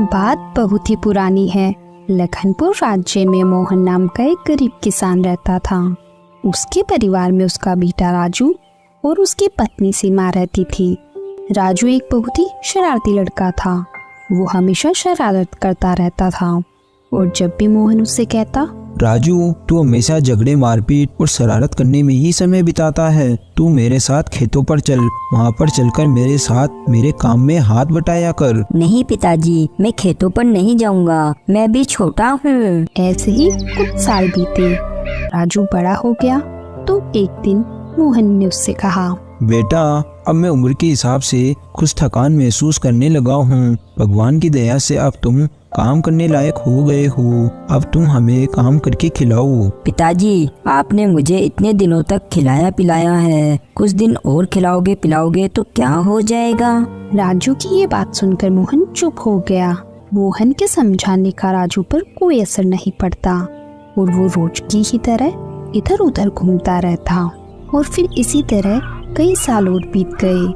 बात बहुत ही पुरानी है। लखनपुर राज्य में मोहन नाम का एक गरीब किसान रहता था। उसके परिवार में उसका बेटा राजू और उसकी पत्नी सीमा रहती थी। राजू एक बहुत ही शरारती लड़का था। वो हमेशा शरारत करता रहता था और जब भी मोहन उससे कहता, राजू तू हमेशा झगड़े मारपीट और शरारत करने में ही समय बिताता है। तू मेरे साथ खेतों पर चल, वहाँ पर चलकर मेरे साथ मेरे काम में हाथ बटाया कर। नहीं पिताजी, मैं खेतों पर नहीं जाऊँगा, मैं भी छोटा हूँ। ऐसे ही कुछ साल बीते। राजू बड़ा हो गया तो एक दिन मोहन ने उससे कहा, बेटा अब मैं उम्र के हिसाब से कुछ थकान महसूस करने लगा हूँ। भगवान की दया से अब तुम काम करने लायक हो गए हो। अब तुम हमें काम करके खिलाओ। पिताजी आपने मुझे इतने दिनों तक खिलाया पिलाया है, कुछ दिन और खिलाओगे पिलाओगे तो क्या हो जाएगा। राजू की ये बात सुनकर मोहन चुप हो गया। मोहन के समझाने का राजू पर कोई असर नहीं पड़ता और वो रोज की ही तरह इधर उधर घूमता रहता। और फिर इसी तरह कई साल और बीत गए।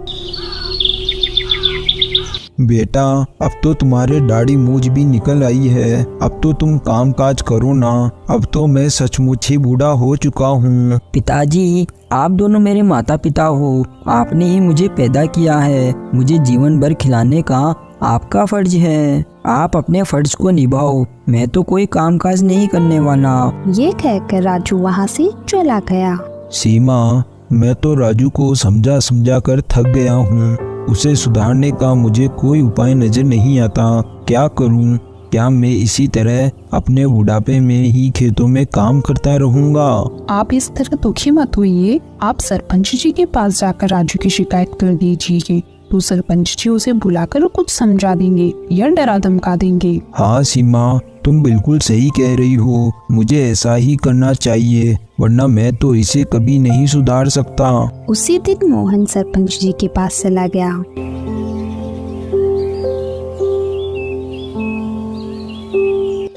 बेटा अब तो तुम्हारे दाढ़ी मूछ भी निकल आई है, अब तो तुम काम काज करो ना। अब तो मैं सचमुच ही बूढ़ा हो चुका हूँ। पिताजी आप दोनों मेरे माता पिता हो, आपने ही मुझे पैदा किया है, मुझे जीवन भर खिलाने का आपका फर्ज है। आप अपने फर्ज को निभाओ, मैं तो कोई काम काज नहीं करने वाला। ये कहकर राजू वहाँ से चला गया। सीमा मैं तो राजू को समझा समझा कर थक गया हूँ। उसे सुधारने का मुझे कोई उपाय नजर नहीं आता। क्या करूँ? क्या मैं इसी तरह अपने बुढ़ापे में ही खेतों में काम करता रहूँगा? आप इस तरह दुखी मत होइए। आप सरपंच जी के पास जाकर राजू की शिकायत कर दीजिए, तो सरपंच जी उसे बुलाकर कुछ समझा देंगे या डरा धमका देंगे। हाँ सीमा तुम बिल्कुल सही कह रही हो, मुझे ऐसा ही करना चाहिए, वरना मैं तो इसे कभी नहीं सुधार सकता। उसी दिन मोहन सरपंच जी के पास चला गया।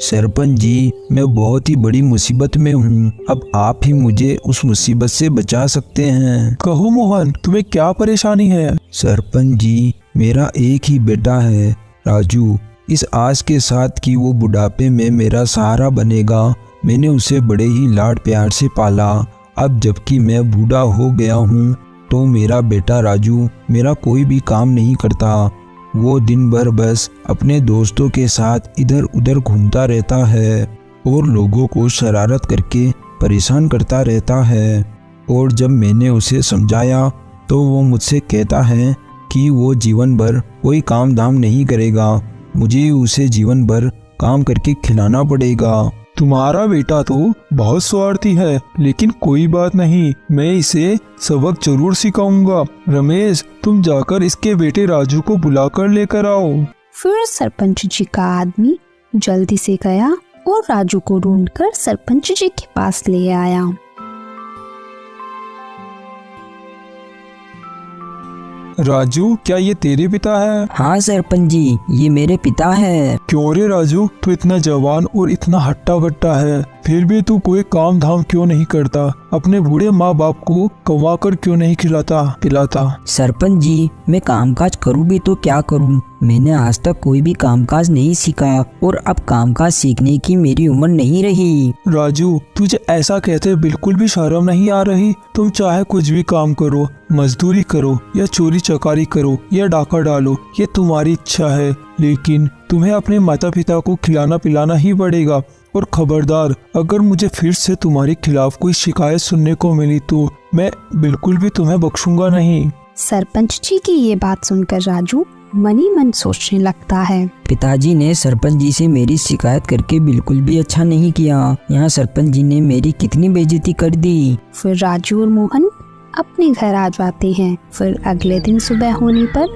सरपंच जी मैं बहुत ही बड़ी मुसीबत में हूँ, अब आप ही मुझे उस मुसीबत से बचा सकते हैं। कहो मोहन, तुम्हें क्या परेशानी है? सरपंच जी मेरा एक ही बेटा है राजू, इस आस के साथ कि वो बुढ़ापे में मेरा सहारा बनेगा। मैंने उसे बड़े ही लाड प्यार से पाला। अब जबकि मैं बूढ़ा हो गया हूँ तो मेरा बेटा राजू मेरा कोई भी काम नहीं करता। वो दिन भर बस अपने दोस्तों के साथ इधर उधर घूमता रहता है और लोगों को शरारत करके परेशान करता रहता है। और जब मैंने उसे समझाया तो वो मुझसे कहता है कि वो जीवन भर कोई काम धाम नहीं करेगा, मुझे उसे जीवन भर काम करके खिलाना पड़ेगा। तुम्हारा बेटा तो बहुत स्वार्थी है, लेकिन कोई बात नहीं, मैं इसे सबक जरूर सिखाऊंगा। रमेश तुम जाकर इसके बेटे राजू को बुलाकर लेकर आओ। फिर सरपंच जी का आदमी जल्दी से गया और राजू को ढूंढकर सरपंच जी के पास ले आया। राजू क्या ये तेरे पिता है? हाँ सरपंच जी ये मेरे पिता है। क्यों रे राजू, तू इतना जवान और इतना हट्टा कट्टा है, फिर भी तू कोई काम धाम क्यों नहीं करता? अपने बूढ़े माँ बाप को कमा कर क्यों नहीं खिलाता पिलाता? सरपंच जी मैं कामकाज करूँ भी तो क्या करूँ, मैंने आज तक कोई भी कामकाज नहीं सीखा और अब कामकाज सीखने की मेरी उम्र नहीं रही। राजू तुझे ऐसा कहते बिल्कुल भी शर्म नहीं आ रही? तुम चाहे कुछ भी काम करो, मजदूरी करो या चोरी चकारी करो या डाका डालो, ये तुम्हारी इच्छा है, लेकिन तुम्हें अपने माता पिता को खिलाना पिलाना ही पड़ेगा। और खबरदार, अगर मुझे फिर से तुम्हारे खिलाफ कोई शिकायत सुनने को मिली तो मैं बिल्कुल भी तुम्हें बख्शूंगा नहीं। सरपंच जी की ये बात सुनकर राजू मन ही मन सोचने लगता है। पिताजी ने सरपंच जी से मेरी शिकायत करके बिल्कुल भी अच्छा नहीं किया। यहाँ सरपंच जी ने मेरी कितनी बेइज्जती कर दी। फिर राजू और मोहन अपने घर आ जाते हैं। फिर अगले दिन सुबह होने पर,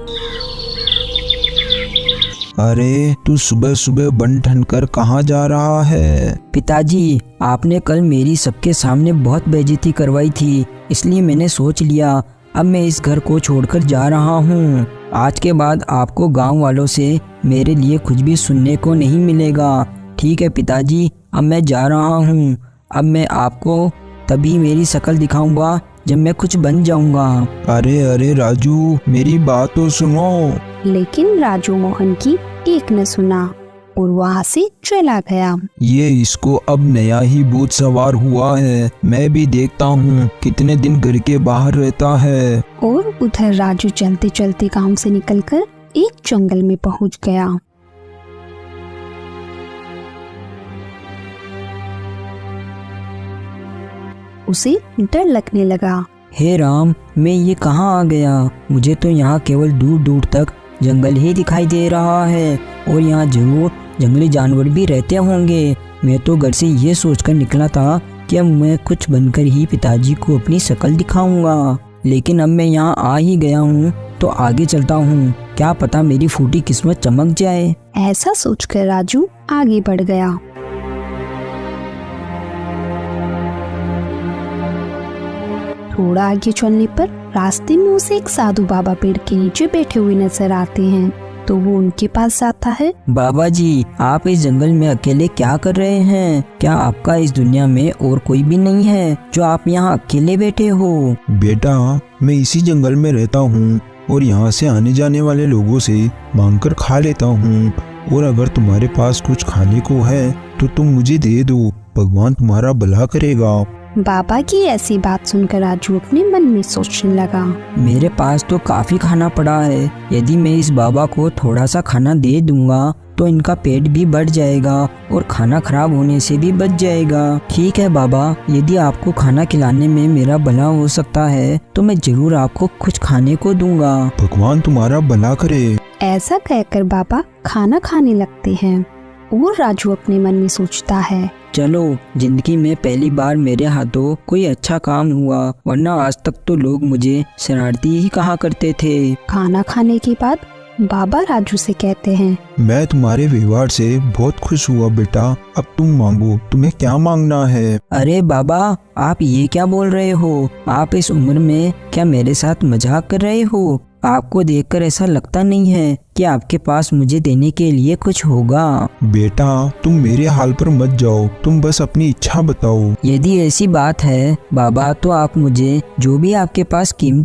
अरे तू सुबह सुबह बन ठन कर कहाँ जा रहा है? पिताजी आपने कल मेरी सबके सामने बहुत बेइज्जती करवाई थी, इसलिए मैंने सोच लिया अब मैं इस घर को छोड़कर जा रहा हूँ। आज के बाद आपको गांव वालों से मेरे लिए कुछ भी सुनने को नहीं मिलेगा। ठीक है पिताजी, अब मैं जा रहा हूँ। अब मैं आपको तभी मेरी शक्ल दिखाऊंगा जब मैं कुछ बन जाऊंगा। अरे अरे राजू मेरी बात तो सुनो। लेकिन राजू मोहन की एक न सुना और वहाँ से चला गया। ये इसको अब नया ही भूत सवार हुआ है। मैं भी देखता हूँ कितने दिन घर के बाहर रहता है। और उधर राजू चलते चलते गांव से निकलकर एक जंगल में पहुंच गया। उसे डर लगने लगा। हे राम, मैं ये कहाँ आ गया? मुझे तो यहाँ केवल दूर दूर तक जंगल ही दिखाई दे रहा है और यहाँ जरूर जंगली जानवर भी रहते होंगे। मैं तो घर से ये सोचकर निकला था कि अब मैं कुछ बनकर ही पिताजी को अपनी शक्ल दिखाऊंगा, लेकिन अब मैं यहाँ आ ही गया हूँ तो आगे चलता हूँ। क्या पता मेरी फूटी किस्मत चमक जाए। ऐसा सोचकर राजू आगे बढ़ गया। थोड़ा आगे चलने पर रास्ते में उसे एक साधु बाबा पेड़ के नीचे बैठे हुए नजर आते हैं, तो वो उनके पास जाता है। बाबा जी, आप इस जंगल में अकेले क्या कर रहे हैं? क्या आपका इस दुनिया में और कोई भी नहीं है जो आप यहाँ अकेले बैठे हो? बेटा, मैं इसी जंगल में रहता हूँ और यहाँ से आने जाने वाले लोगों से मांगकर खा लेता हूँ। और अगर तुम्हारे पास कुछ खाने को है तो तुम मुझे दे दो, भगवान तुम्हारा भला करेगा। बाबा की ऐसी बात सुनकर राजू अपने मन में सोचने लगा। मेरे पास तो काफी खाना पड़ा है। यदि मैं इस बाबा को थोड़ा सा खाना दे दूंगा तो इनका पेट भी बढ़ जाएगा और खाना खराब होने से भी बच जाएगा। ठीक है बाबा, यदि आपको खाना खिलाने में मेरा भला हो सकता है तो मैं जरूर आपको कुछ खाने को दूंगा। भगवान तुम्हारा भला करे। ऐसा कहकर बाबा खाना खाने लगते हैं और राजू अपने मन में सोचता है, चलो, जिंदगी में पहली बार मेरे हाथों कोई अच्छा काम हुआ, वरना आज तक तो लोग मुझे शरारती ही कहा करते थे। खाना खाने के बाद बाबा राजू से कहते हैं, मैं तुम्हारे व्यवहार से बहुत खुश हुआ बेटा। अब तुम मांगो, तुम्हें क्या मांगना है? अरे बाबा, आप ये क्या बोल रहे हो? आप इस उम्र में क्या मेरे साथ मजाक कर रहे हो? आपको देखकर ऐसा लगता नहीं है कि आपके पास मुझे देने के लिए कुछ होगा। बेटा, तुम मेरे हाल पर मत जाओ, तुम बस अपनी इच्छा बताओ। यदि ऐसी बात है बाबा, तो आप मुझे जो भी आपके पास कीमती